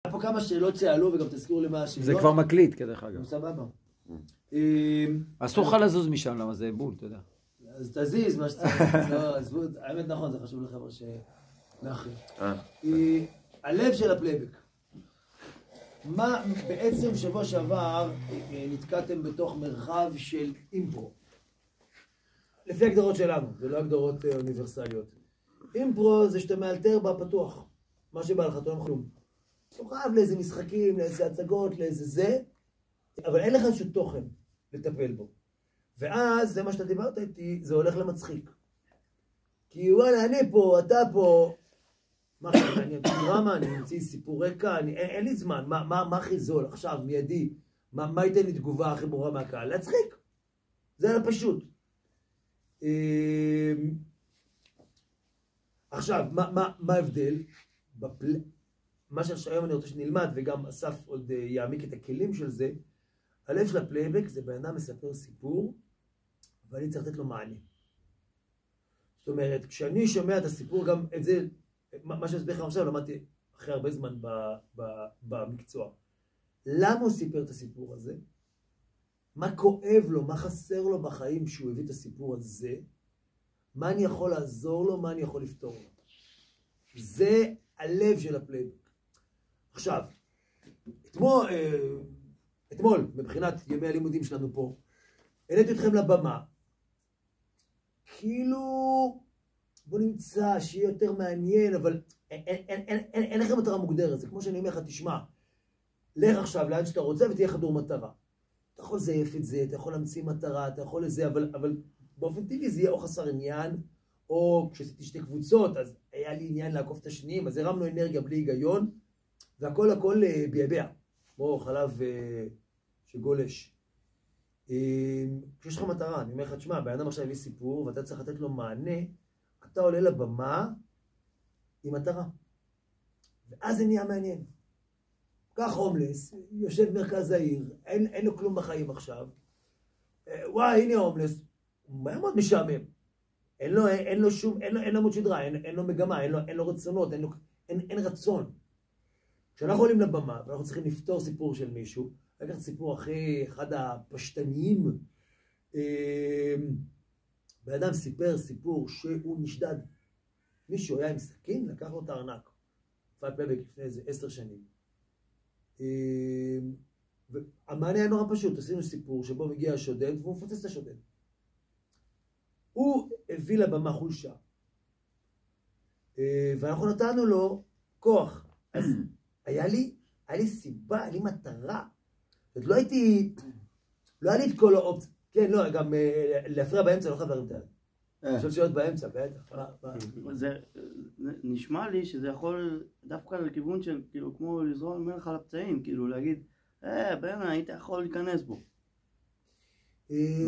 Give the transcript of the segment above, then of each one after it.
היה פה כמה שאלות שעלו וגם תזכירו למה השאלות. זה כבר מקליט כדרך אגב. סבבה. אסור לך לזוז משם, למה זה בול, אתה יודע. אז תזיז מה שצריך. האמת נכון, זה חשוב לחבר שמאחרים. הלב של הפלייבק. מה בעצם שבוע שעבר נתקעתם בתוך מרחב של אימפרו? לפי הגדרות שלנו, זה לא הגדרות אוניברסליות. אימפרו זה שאתה מאלתר בפתוח. מה שבא לך, אתה לא כלום. אתה חייב לאיזה משחקים, לאיזה הצגות, לאיזה זה, אבל אין לך איזשהו תוכן לטפל בו. ואז, זה מה שאתה דיברת איתי, זה הולך למצחיק. כי וואלה, אני פה, אתה פה, מה חייב, אני אמציא דרמה, אני אמציא סיפור רקע, אין לי זמן, מה הכי זול עכשיו, מיידי, מה ייתן לי תגובה הכי ברורה מהקהל? להצחיק. זה היה פשוט. עכשיו, מה ההבדל? מה שהיום אני רוצה שנלמד, וגם אסף עוד יעמיק את הכלים של זה, הלב של הפלייבק זה בן אדם מספר סיפור, ואני צריך לתת לו מענה. זאת אומרת, כשאני שומע את הסיפור, גם את זה, מה שאני אסביר לך עכשיו, למדתי אחרי הרבה זמן במקצוע. למה הוא סיפר את הסיפור הזה? מה כואב לו, מה חסר לו בחיים שהוא הביא את הסיפור הזה? מה אני יכול לעזור לו, מה אני יכול לפתור לו? זה הלב של הפלייבק. עכשיו, אתמול, מבחינת ימי הלימודים שלנו פה, העליתי אתכם לבמה. כאילו, בוא נמצא שיהיה יותר מעניין, אבל אין לכם מטרה מוגדרת. זה כמו שאני אומר לך, תשמע, לך עכשיו לאן שאתה רוצה ותהיה חדור מטרה. אתה יכול לזייף את זה, אתה יכול להמציא מטרה, אתה יכול לזה, אבל באופן טבעי זה יהיה או חסר עניין, או כשעשיתי שתי קבוצות, אז היה לי עניין לעקוף את השניים, אז הרמנו אנרגיה בלי היגיון, והכל ביבע, כמו חלב שגולש. כשיש לך מטרה, אני אומר לך, תשמע, בן אדם עכשיו הביא סיפור, ואתה צריך לתת לו מענה, אתה עולה לבמה עם מטרה. ואז זה נהיה מעניין. כך הומלס, יושב מרכז העיר, אין לו כלום בחיים עכשיו. וואי, הנה הומלס, הוא מאוד משעמם. אין לו שום, אין לו עמוד שדרה, אין לו מגמה, אין לו רצונות, אין רצון. כשאנחנו עולים לבמה, ואנחנו צריכים לפתור סיפור של מישהו, לקחת סיפור הכי אחד הפשטניים, בן אדם סיפר סיפור שהוא נשדד. מישהו היה עם סכין, לקח לו את הארנק. פאט פלייבק לפני איזה 10 שנים. והמענה היה נורא פשוט, עשינו סיפור שבו מגיע השודד, והוא מפוצץ את השודד. הוא הביא לבמה חולשה. ואנחנו נתנו לו כוח. אז היה לי סיבה, היה לי מטרה. לא היה לי את כל האופציה. כן, לא, גם להפריע באמצע, לא חייב להרים את היד. אפשר שאלות באמצע, בטח. זה נשמע לי שזה יכול דווקא לכיוון של, כאילו, כמו לזרום מלח על הפצעים, כאילו להגיד, בן, היית יכול להיכנס בו.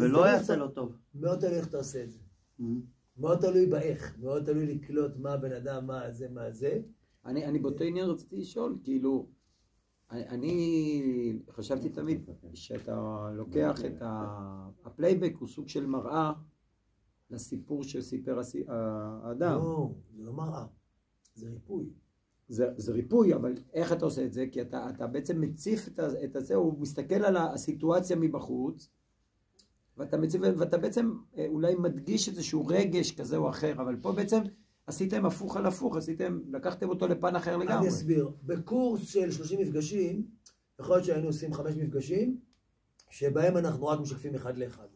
ולא יעשה לו טוב. מאוד תלוי איך אתה עושה את זה. מאוד תלוי באיך. מאוד תלוי לקלוט מה הבן אדם, מה זה. אני באותו עניין רציתי לשאול, כאילו, אני חשבתי תמיד שאתה לוקח את הפלייבק, הוא סוג של מראה לסיפור שסיפר האדם. לא, זה לא מראה, זה ריפוי. זה ריפוי, אבל איך אתה עושה את זה? כי אתה בעצם מציף את זה, הוא מסתכל על הסיטואציה מבחוץ, ואתה בעצם אולי מדגיש איזשהו רגש כזה או אחר, אבל פה בעצם עשיתם הפוך על הפוך, לקחתם אותו לפן אחר לגמרי. אני אסביר. בקורס של 30 מפגשים, יכול להיות שהיינו עושים 5 מפגשים, שבהם אנחנו רק משקפים אחד לאחד.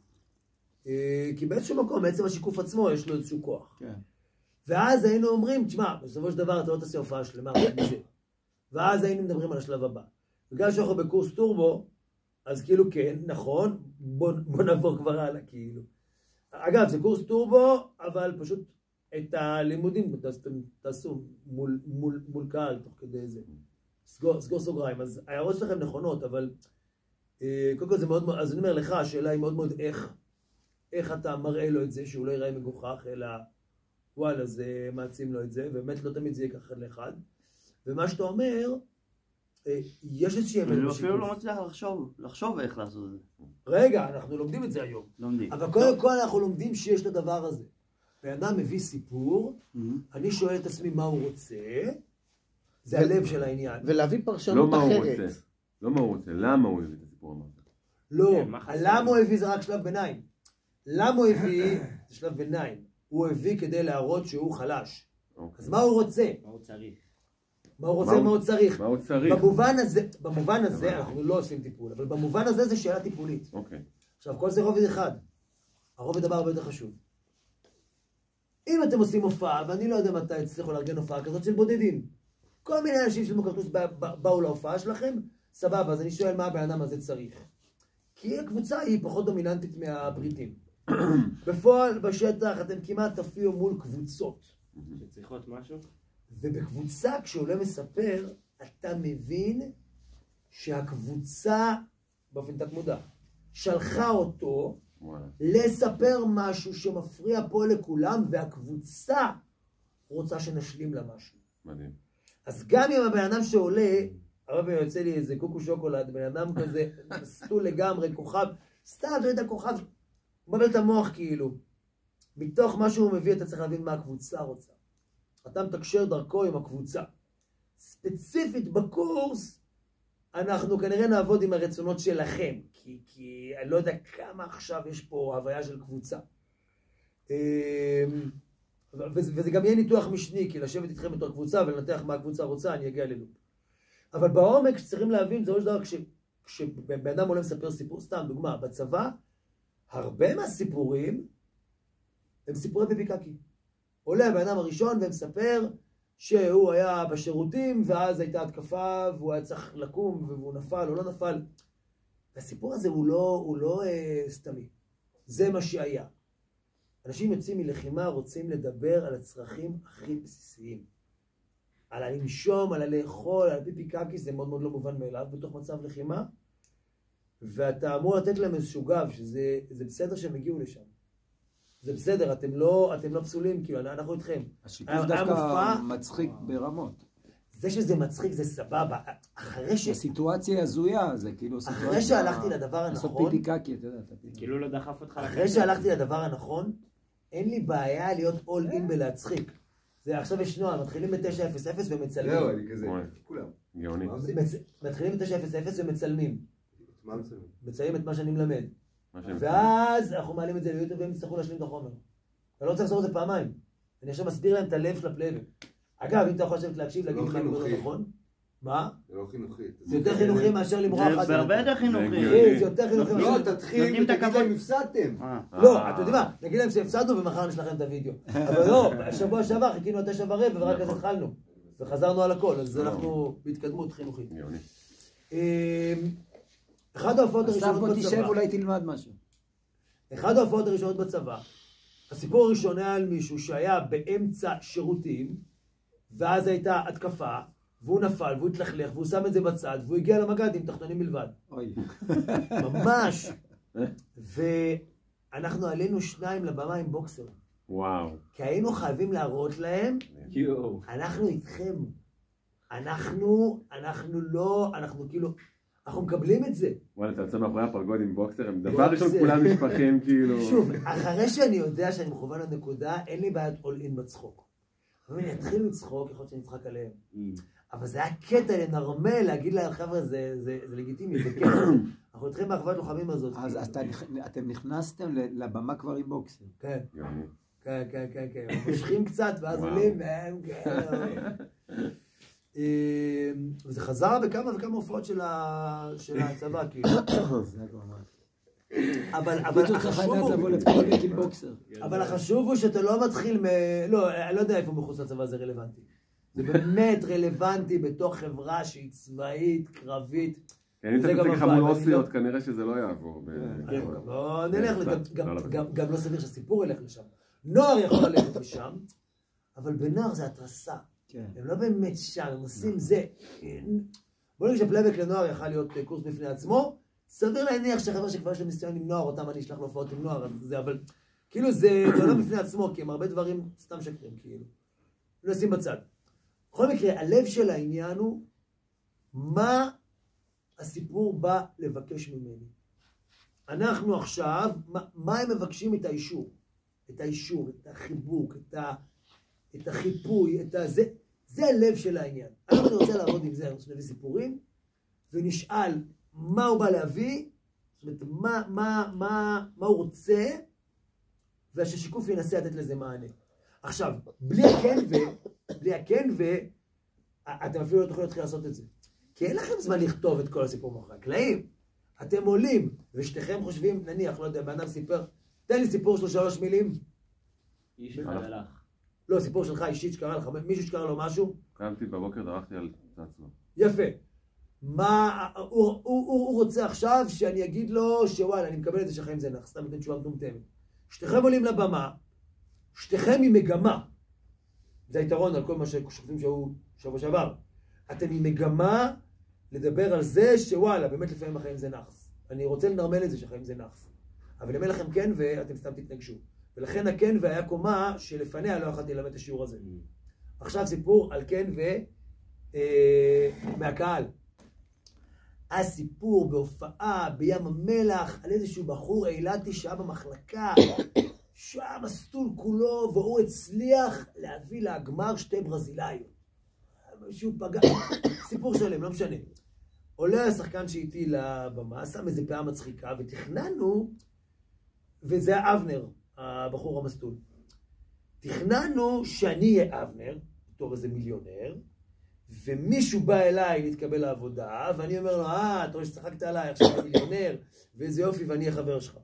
כי באיזשהו מקום, בעצם השיקוף עצמו יש לו איזשהו כוח. כן. ואז היינו אומרים, תשמע, בסופו של דבר אתה לא תעשה הופעה שלמה, ואז היינו מדברים על השלב הבא. בגלל שאנחנו בקורס טורבו, אז כאילו כן, נכון, בוא נעבור כבר הלאה, כאילו. אגב, זה קורס טורבו, אבל פשוט את הלימודים תעשו מול קהל תוך כדי זה. סגור סוגריים. אז ההערות שלכם נכונות, אבל קודם כל זה מאוד מאוד, אז אני אומר לך, השאלה היא מאוד מאוד איך אתה מראה לו את זה, שהוא לא ייראה מגוחך, אלא וואלה, זה מעצים לו את זה, ובאמת לא תמיד זה יהיה ככה לאחד. ומה שאתה אומר, יש איזושהי אמת בשיקוף. אני אפילו לא מצליח לחשוב איך לעשות את זה. רגע, אנחנו לומדים את זה היום. לומדים. אבל קודם כל אנחנו לומדים שיש את הדבר הזה. בן אדם מביא סיפור, אני שואל את עצמי מה הוא רוצה, זה הלב של העניין. ולהביא פרשנות אחרת. לא מה הוא רוצה, למה הוא הביא את הסיפור אמרת? לא, למה הוא הביא זה רק שלב ביניים. למה הוא הביא זה שלב ביניים. הוא הביא כדי להראות שהוא חלש. אז מה הוא רוצה? מה הוא צריך? מה הוא רוצה, מה הוא צריך? מה הוא צריך? במובן הזה, אנחנו לא עושים טיפול, אבל במובן הזה זה שאלה טיפולית. אוקיי. עכשיו, כל זה רובד אחד. הרובד הבא הרבה יותר חשוב. אם אתם עושים הופעה, ואני לא יודע מתי הצליחו לארגן הופעה כזאת של בודדים, כל מיני אנשים של מוקרטוס באו להופעה שלכם, סבבה, אז אני שואל מה הבן אדם הזה צריך. כי הקבוצה היא פחות דומיננטית מהבריטים. בפועל, בשטח, אתם כמעט תפיעו מול קבוצות. שצריכות משהו? ובקבוצה, כשעולה מספר, אתה מבין שהקבוצה, באופן תת-מודע, שלחה אותו לספר משהו שמפריע פה לכולם, והקבוצה רוצה שנשלים לה משהו. מדהים. אז גם אם הבן אדם שעולה, הרבה פעמים יוצא לי איזה קוקו שוקולד, בן אדם כזה, סטול לגמרי, כוכב, סתם, אתה יודע, כוכב, מבלבל את המוח כאילו. מתוך מה שהוא מביא, אתה צריך להבין מה הקבוצה רוצה. אתה מתקשר דרכו עם הקבוצה. ספציפית בקורס, אנחנו כנראה נעבוד עם הרצונות שלכם, כי אני לא יודע כמה עכשיו יש פה הוויה של קבוצה. וזה גם יהיה ניתוח משני, כי לשבת איתכם בתור קבוצה ולנתח מה הקבוצה רוצה, אני אגיע ללופ. אבל בעומק שצריכים להבין, זה לא שדבר, כשבן אדם עולה מספר סיפור, סתם דוגמה, בצבא, הרבה מהסיפורים הם סיפורי פיפיקקי. עולה הבן אדם הראשון ומספר שהוא היה בשירותים, ואז הייתה התקפה, והוא היה צריך לקום, והוא נפל או לא נפל. והסיפור הזה הוא לא סתמי. זה מה שהיה. אנשים יוצאים מלחימה, רוצים לדבר על הצרכים הכי בסיסיים. על הלנשום, על הלאכול, על הפיפיקקי, זה מאוד מאוד לא מובן מאליו בתוך מצב לחימה. ואתה אמור לתת להם איזשהו גב, שזה בסדר שהם הגיעו לשם. זה בסדר, אתם לא פסולים, כאילו, אנחנו איתכם. השיתוף דווקא מצחיק ברמות. זה שזה מצחיק זה סבבה. הסיטואציה הזויה, זה כאילו סיטואציה... אחרי שהלכתי לדבר הנכון... לעשות פיפיקקי, אתה יודע. כאילו לא דחף אותך... אחרי שהלכתי לדבר הנכון, אין לי בעיה להיות all in בלהצחיק. זה עכשיו יש נוער, מתחילים ב-9:00 ומצלמים. זהו, אני כזה, כולם. גאוני. מתחילים ב-9:00 ומצלמים. מה מצלמים? מצלמים את מה שאני מלמד. ואז אנחנו מעלים את זה ליוטיוב והם יצטרכו להשלים את החומר. אני לא רוצה לעשות את זה פעמיים. אני עכשיו מסביר להם את הלב של הפלייבק. אגב, אם אתה יכול לשבת להקשיב, להגיד מה אני לא נכון. מה? זה לא חינוכי. זה יותר חינוכי מאשר למרוח אחד. זה הרבה יותר חינוכי. זה יותר חינוכי מאשר... לא, תתחיל ותגיד להם הפסדתם. לא, אתה יודע מה? נגיד להם שהפסדנו ומחר נשלח להם את הוידאו. אבל לא, השבוע שעבר חיכינו עד 9:15 ורק אז התחלנו. וחזרנו על הכל, אז אנחנו בהתקדמות חינוכית. אחד ההופעות הראשונות בצבא. אז תשב אולי תלמד משהו. אחד ההופעות הראשונות בצבא. הסיפור הראשון היה על מישהו שהיה באמצע שירותים, ואז הייתה התקפה, והוא נפל, והוא התלכלך, והוא שם את זה בצד, והוא הגיע למגד עם תחתונים בלבד. אוי. ממש. ואנחנו עלינו 2 לבמה עם בוקסר. וואו. כי היינו חייבים להראות להם, אנחנו איתכם. אנחנו כאילו, אנחנו מקבלים את זה. וואלה, אתה יוצא מאחורי הפרגוד עם בוקסר, הם דבר ראשון כולם משפחים כאילו... שוב, אחרי שאני יודע שאני מכוון לנקודה, אין לי בעיית all in בצחוק. אבל אני אתחיל לצחוק, יכול להיות שאני אצחק עליהם. אבל זה היה קטע לנרמל, להגיד להם, חבר'ה, זה לגיטימי, זה קטע. אנחנו איתכם באחוות לוחמים הזאת. אז אתם נכנסתם לבמה כבר עם בוקסר. כן. כן. מושכים קצת, ואז עולים, והם וזה חזר בכמה וכמה הופעות של הצבא, כאילו. אבל החשוב הוא שאתה לא מתחיל לא, אני לא יודע איפה מחוץ לצבא זה רלוונטי. זה באמת רלוונטי בתוך חברה שהיא צבאית, קרבית. אני צריך לך מול אוסיות, כנראה שזה לא יעבור. לא, נלך, גם לא סביר שהסיפור ילך לשם. נוער יכול ללכת לשם, אבל בנוער זה התרסה. הם לא באמת שם, הם עושים זה. בוא נגיד שפלייבק לנוער יכל להיות קורס בפני עצמו, סביר להניח שחבר'ה שכבר יש להם ניסיון עם נוער, אותם אני אשלח להופעות עם נוער, אבל כאילו זה לא בפני עצמו, כי הם הרבה דברים סתם שקרים, כאילו. לא נשים בצד. בכל מקרה, הלב של העניין הוא, מה הסיפור בא לבקש ממני? אנחנו עכשיו, מה הם מבקשים? את האישור. את האישור, את החיבוק, את החיפוי, את הזה. זה הלב של העניין. היום אני רוצה לעבוד עם זה, אני רוצה להביא סיפורים, ונשאל מה הוא בא להביא, זאת אומרת, מה הוא רוצה, וששיקוף ינסה לתת לזה מענה. עכשיו, בלי הכן אתם אפילו לא תוכלו להתחיל לעשות את זה. כי אין לכם זמן לכתוב את כל הסיפור מאחורי הקלעים. אתם עולים, ושתיכם חושבים, נניח, לא יודע, באדם סיפר, תן לי סיפור שלו 3 מילים. איש אחד הלך. לא, סיפור שלך אישית שקרה לך, מישהו שקרה לו משהו? קמתי בבוקר, דרכתי על עצמו. יפה. מה, הוא רוצה עכשיו שאני אגיד לו שוואלה, אני מקבל את זה שחיים זה נח, סתם נותן תשובה מטומטמת. שתיכם עולים לבמה, שתיכם עם מגמה. זה היתרון על כל מה שחושבים שהוא שבוע שעבר. אתם עם מגמה לדבר על זה שוואלה, באמת לפעמים החיים זה נחס. אני רוצה לנרמל את זה שחיים זה נחס. אבל אם אין לכם כן ואתם סתם תתנגשו. ולכן הכן והיה קומה שלפניה לא יכולתי ללמד את השיעור הזה. עכשיו סיפור על כן מהקהל. הסיפור בהופעה בים המלח על איזשהו בחור אילתי שהיה במחלקה, שהיה מסטול כולו, והוא הצליח להביא להגמר 2 ברזילאיות. שהוא פגע, סיפור שלם, לא משנה. עולה השחקן שאיתי לבמה, שם איזה פעה מצחיקה, ותכננו, וזה היה אבנר, הבחור המסטול. תכננו שאני אהיה אבנר, בתור איזה מיליונר, ומישהו בא אליי להתקבל לעבודה, ואני אומר לו, אתה רואה שצחקת עליי, עכשיו אני מיליונר, ואיזה יופי, ואני אהיה חבר שלך.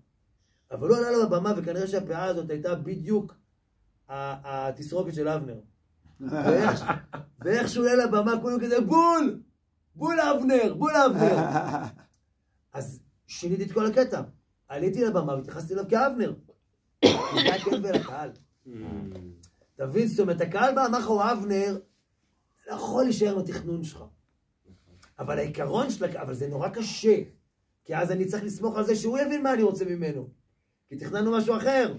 אבל לא עלה לו לבמה, וכנראה שהפעה הזאת הייתה בדיוק התסרוקת של אבנר. ואיך שהוא עלה לבמה, כולו כזה, בול אבנר. אז שיניתי את כל הקטע. עליתי לבמה והתייחסתי אליו כאבנר. זה היה כן ולקהל. תבין, זאת אומרת, הקהל בא, אמר לך הוא אבנר, לא יכול להישאר בתכנון שלך. אבל העיקרון שלה, אבל זה נורא קשה. כי אז אני צריך לסמוך על זה שהוא יבין מה אני רוצה ממנו. כי תכננו משהו אחר.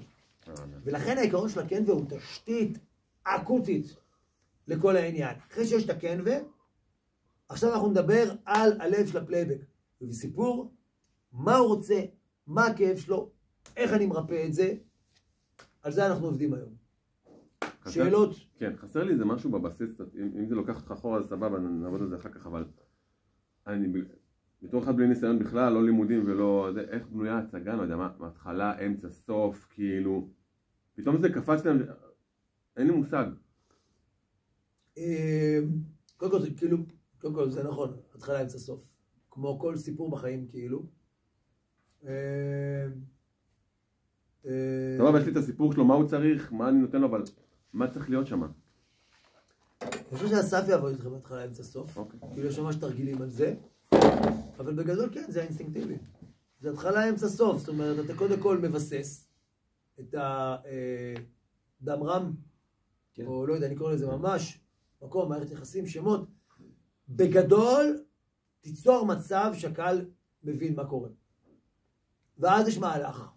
ולכן העיקרון של הכן והוא תשתית אקוטית לכל העניין. אחרי שיש את הכן עכשיו אנחנו נדבר על הלב של הפלייבק. ובסיפור, מה הוא רוצה, מה הכאב שלו, איך אני מרפא את זה, על זה אנחנו עובדים היום. שאלות? כן, חסר לי איזה משהו בבסיס, אם זה לוקח אותך אחורה אז סבבה, נעבוד על זה אחר כך, אבל אני בתור אחד בלי ניסיון בכלל, לא לימודים ולא, איך בנויה הצגה, לא יודע, מההתחלה, אמצע, סוף, כאילו, פתאום זה קפץ להם, אין לי מושג. קודם כל זה נכון, התחלה, אמצע, סוף. כמו כל סיפור בחיים, כאילו. סבבה, יש לי את הסיפור שלו, מה הוא צריך, מה אני נותן לו, אבל מה צריך להיות שם? אני חושב שהסף יעבור איתכם בהתחלה, אמצע, סוף. כאילו יש ממש תרגילים על זה. אבל בגדול כן, זה האינסטינקטיבי. זה התחלה, אמצע, סוף. זאת אומרת, אתה קודם כל מבסס את הדם רם, או לא יודע, אני קורא לזה ממש, מקום, מערכת יחסים, שמות. בגדול, תיצור מצב שהקהל מבין מה קורה. ואז יש מהלך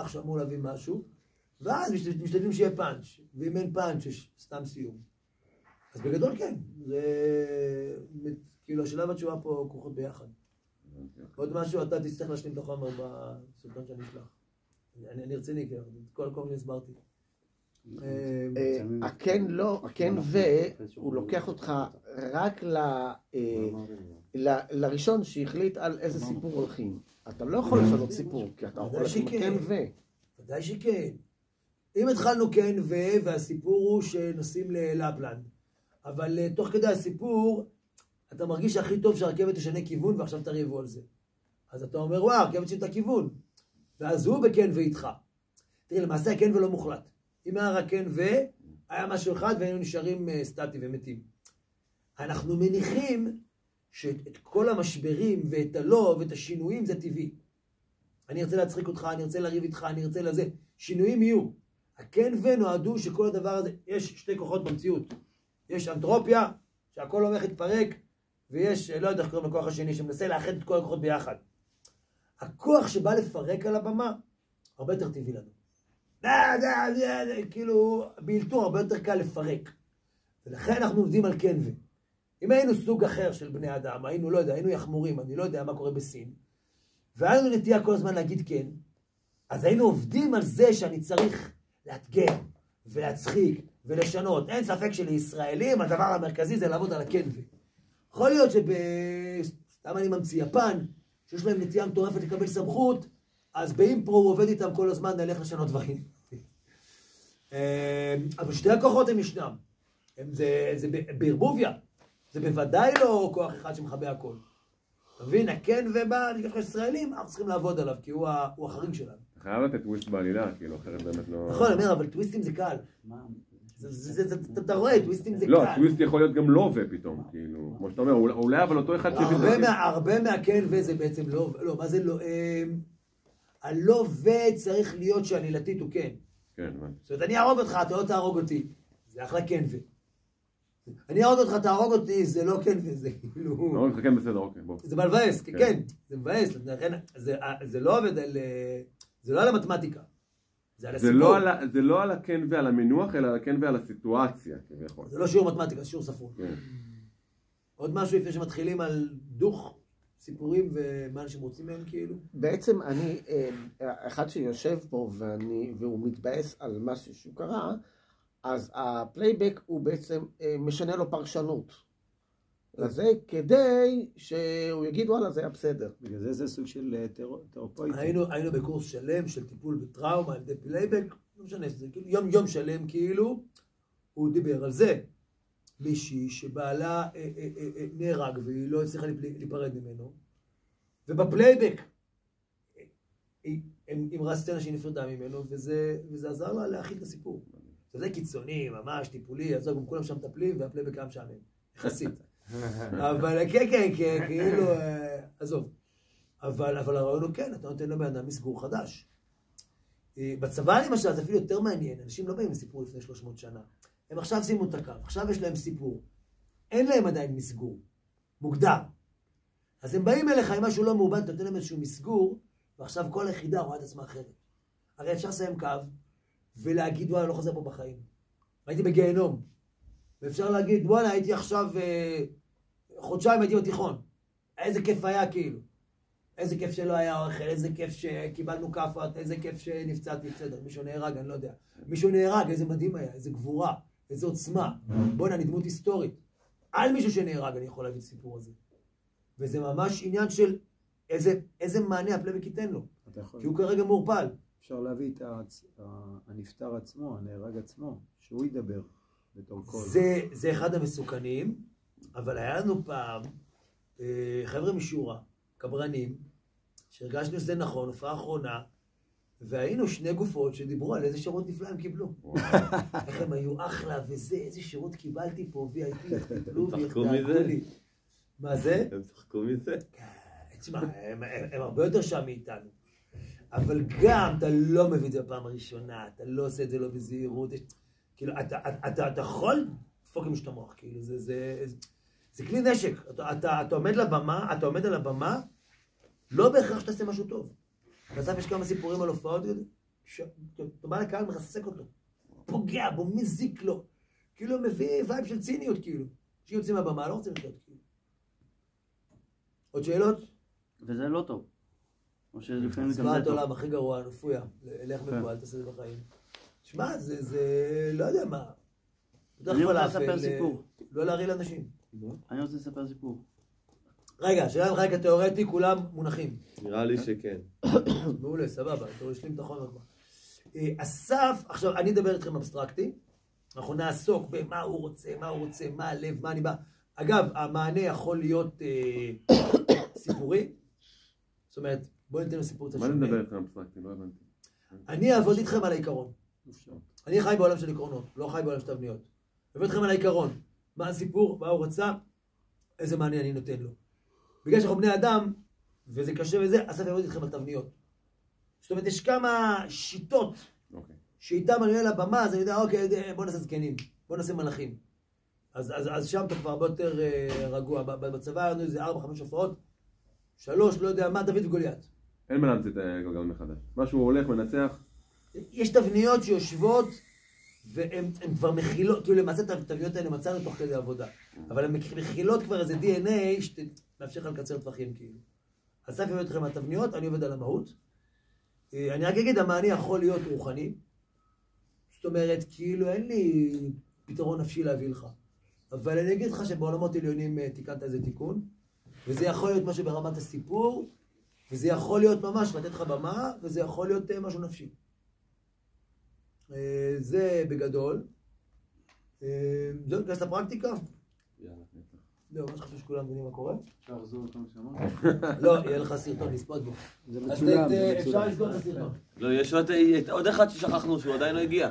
שאמור להביא משהו, ואז משתדלים שיהיה פאנץ', ואם אין פאנץ' יש סתם סיום. אז בגדול כן, זה כאילו השאלה והתשובה פה כרוכות ביחד. עוד משהו, אתה תצטרך להשלים את החומר בסרטון שאני אשלח. אני רציני, כל הכל הסברתי. הכן לא, הכן הוא לוקח אותך רק לראשון שהחליט על איזה סיפור הולכים. אתה לא יכול לשנות סיפור, כי אתה יכול לשנות כן ודאי שכן. אם התחלנו כן והסיפור הוא שנוסעים ללפלנד, אבל תוך כדי הסיפור, אתה מרגיש שהכי טוב שהרכבת תשנה כיוון ועכשיו תריבו על זה. אז אתה אומר, וואו, הרכבת שינתה כיוון. ואז הוא בכן ואיתך. תראה, למעשה הכן ולא מוחלט. אם היה רק כן היה משהו אחד והיינו נשארים סטטי ומתים. אנחנו מניחים שאת כל המשברים ואת הלא ואת השינויים זה טבעי. אני ארצה להצחיק אותך, אני ארצה לריב איתך, אני ארצה לזה. שינויים יהיו. הכן ונועדו שכל הדבר הזה, יש 2 כוחות במציאות. יש אנטרופיה, שהכל הולך להתפרק, ויש, לא יודע איך קוראים לכוח השני, שמנסה לאחד את כל הכוחות ביחד. הכוח שבא לפרק על הבמה, הרבה יותר טבעי לנו. כאילו, באלתור הרבה יותר קל לפרק. ולכן אנחנו עובדים על כן ו. אם היינו סוג אחר של בני אדם, היינו, לא יודע, היינו יחמורים, אני לא יודע מה קורה בסין, והיינו נטייה כל הזמן להגיד כן, אז היינו עובדים על זה שאני צריך לאתגר, ולהצחיק, ולשנות. אין ספק שלישראלים הדבר המרכזי זה לעבוד על הכן ו. יכול להיות סתם אני ממציא, יפן, שיש להם נטייה מטורפת לקבל סמכות, אז באימפרו הוא עובד איתם כל הזמן, נלך לשנות דברים. אבל שתי הכוחות הם ישנם. זה בערבוביה. זה בוודאי לא כוח אחד שמחבא הכל. אתה מבין, הכן ובא, אני חושב שישראלים, אנחנו צריכים לעבוד עליו, כי הוא החריג שלנו. אתה חייב לתת טוויסט בעלילה, כאילו, אחרת באמת לא... נכון, אני אומר, אבל טוויסטים זה קל. אתה רואה, טוויסטים זה קל. לא, טוויסט יכול להיות גם לא ופתאום, כאילו, כמו שאתה אומר, אולי אבל אותו אחד הרבה מהכן וזה בעצם לא, לא, מה זה לא, הלא וצריך להיות שעלילתית הוא כן. כן, הבנתי. זאת אומרת, אני אהרוג אותך, אתה לא תהרוג אותי. זה אחלה כן ו. אני אהרוג אותך, תהרוג אותי, זה לא כן וזה, כאילו... נהרוג אותך כן בסדר, אוקיי, בוא. זה מבאס, כן, זה מבאס, זה לא עובד על... זה לא על המתמטיקה. זה על הסיפור. זה לא על הכן ועל המינוח, אלא על הכן ועל הסיטואציה, כביכול. זה לא שיעור מתמטיקה, זה שיעור ספרות. כן. עוד משהו לפני שמתחילים על דוך סיפורים ומה אנשים רוצים מהם כאילו? בעצם אני, אחד שיושב פה והוא מתבאס על משהו שהוא קרה, אז הפלייבק הוא בעצם משנה לו פרשנות. לזה כדי שהוא יגיד וואלה זה היה בסדר. בגלל זה סוג של תרפויטי. היינו בקורס שלם של טיפול בטראומה על ידי פלייבק, לא משנה, זה כאילו יום שלם כאילו, הוא דיבר על זה. מישהי שבעלה נהרג והיא לא הצליחה להיפרד ממנו, ובפלייבק אמרה סצנה שהיא נפרדה ממנו, וזה עזר לה להכיל את הסיפור. זה קיצוני, ממש טיפולי, אז גם כולם שם מטפלים והפלייבק היה משעמם, יחסית. אבל כן, כאילו, עזוב. אבל הרעיון הוא כן, אתה נותן לו באדם מסגור חדש. בצבא למשל זה אפילו יותר מעניין, אנשים לא באים לסיפור לפני 300 שנה. הם עכשיו שימו את הקו, עכשיו יש להם סיפור. אין להם עדיין מסגור, מוגדר. אז הם באים אליך עם משהו לא מעובד, אתה נותן להם איזשהו מסגור, ועכשיו כל היחידה רואה את עצמה אחרת. הרי אפשר לסיים קו, ולהגיד וואלה לא חוזר פה בחיים. הייתי בגיהנום. ואפשר להגיד וואלה הייתי עכשיו חודשיים הייתי בתיכון. איזה כיף היה כאילו. איזה כיף שלא היה אוכל, איזה כיף שקיבלנו כפות, איזה כיף שנפצעתי, בסדר, מישהו נהרג, אני לא יודע. מישהו נהרג, איזה מדהים היה, איזה גבורה, איזה עוצמה. בוא'נה, אני דמות היסטורית. על מישהו שנהרג אני יכול להביא את הסיפור הזה. וזה ממש עניין של איזה מענה הפלייבק ייתן לו. כי הוא כרגע מעורפל. אפשר להביא את הנפטר עצמו, הנהרג עצמו, שהוא ידבר בתור קול. זה אחד המסוכנים, אבל היה לנו פעם חבר'ה משורה, קברנים, שהרגשנו שזה נכון, הופעה האחרונה, והיינו שני גופות שדיברו על איזה שירות נפלא הם קיבלו. איך הם היו אחלה וזה, איזה שירות קיבלתי פה, VIP, טיפלו ויחדאגו לי. מה זה? הם צחקו מזה? תשמע, הם הרבה יותר שם מאיתנו. אבל גם אתה לא מביא את זה בפעם הראשונה, אתה לא עושה את זה לא בזהירות. כאילו, אתה יכול לפוק עם שאתה מוח, כאילו, זה כלי נשק. אתה עומד על הבמה, לא בהכרח שתעשה משהו טוב. בסוף יש כמה סיפורים על הופעות, אתה בא לקהל, מחסק אותו. פוגע בו, מזיק לו. כאילו, מביא וייב של ציניות, כאילו. שיוצאים מהבמה, לא רוצים לחיות, כאילו. עוד שאלות? וזה לא טוב. או שלפעמים גם צבעת זה טוב. עולם הכי גרוע, נפויה. לך מבועל, תעשה את זה בחיים. תשמע, זה לא יודע מה. אני רוצה לספר סיפור. לא להרעיל אנשים. אני רוצה לספר סיפור. רגע, שאלה לך כתיאורטי, כולם מונחים. נראה לי שכן. מעולה, סבבה, אתה משלים את החומר כבר. אסף, עכשיו אני אדבר איתכם אבסטרקטי, אנחנו נעסוק במה הוא רוצה, מה הלב, מה אני בא. אגב, המענה יכול להיות סיפורי, זאת אומרת, בואו ניתן לו סיפור קצת מה שונה. נדבר איתכם אבסטרקטי? לא הבנתי. אני אעבוד איתכם על העיקרון. אני חי בעולם של עקרונות, לא חי בעולם של תבניות. אעבוד איתכם על העיקרון, מה הסיפור, מה הוא רצה, איזה מענה אני נותן לו. בגלל שאנחנו בני אדם, וזה קשה וזה, אסף יעבוד איתכם על תבניות. זאת אומרת, יש כמה שיטות שאיתם אני עולה לבמה, אז אני יודע, אוקיי, בוא נעשה זקנים, בוא נעשה מלאכים. אז שם אתה כבר הרבה יותר רגוע. בצבא היה לנו איזה 4-5 הופעות, 3, לא יודע מה, דוד וגוליית. אין מה להמציא את הגלגל מחדש. משהו הולך, מנצח. יש תבניות שיושבות, והן כבר מכילות, כאילו למעשה את התבניות האלה מצאנו תוך כדי עבודה. אבל הן מכילות כבר איזה DNA שמאפשר לך לקצר טווחים כאילו. אסף יעבוד איתכם על התבניות, אני עובד על המהות. אני רק אגיד, המענה יכול להיות רוחני. זאת אומרת, כאילו אין לי פתרון נפשי להביא לך. אבל אני אגיד לך שבעולמות עליונים תיקנת איזה תיקון, וזה יכול להיות משהו ברמת הסיפור, וזה יכול להיות ממש לתת לך במה, וזה יכול להיות משהו נפשי. זה בגדול. זהו, נכנס לפרקטיקה? זהו, מה שחשוב שכולם מבינים מה קורה? אפשר לחזור אותם שאמרת? לא, יהיה לך סרטון לספות בו. זה מצולם, זה אפשר מצולם. לסגור את הסרטון. לא, יש עוד אחד ששכחנו שהוא עדיין לא הגיע.